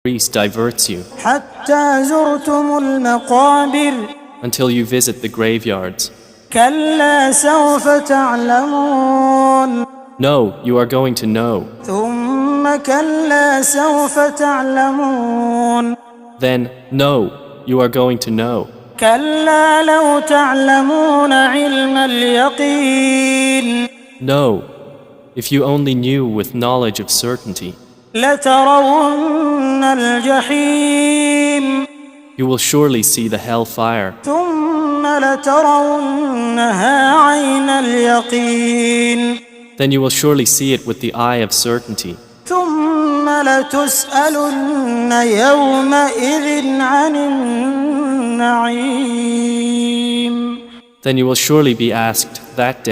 Greece diverts you حتى زرتم المقابر until you visit the graveyards. كلا سوف تعلمون No, you are going to know. ثم كلا سوف تعلمون Then, no, you are going to know. كلا لو تعلمون علم اليقين No, if you only knew with knowledge of certainty, لترون الجحيم you will surely see the hellfire. ثم لترونها عين اليقين Then you will surely see it with the eye of certainty. ثم لتسألن يومئذ عن النعيم Then you will surely be asked that day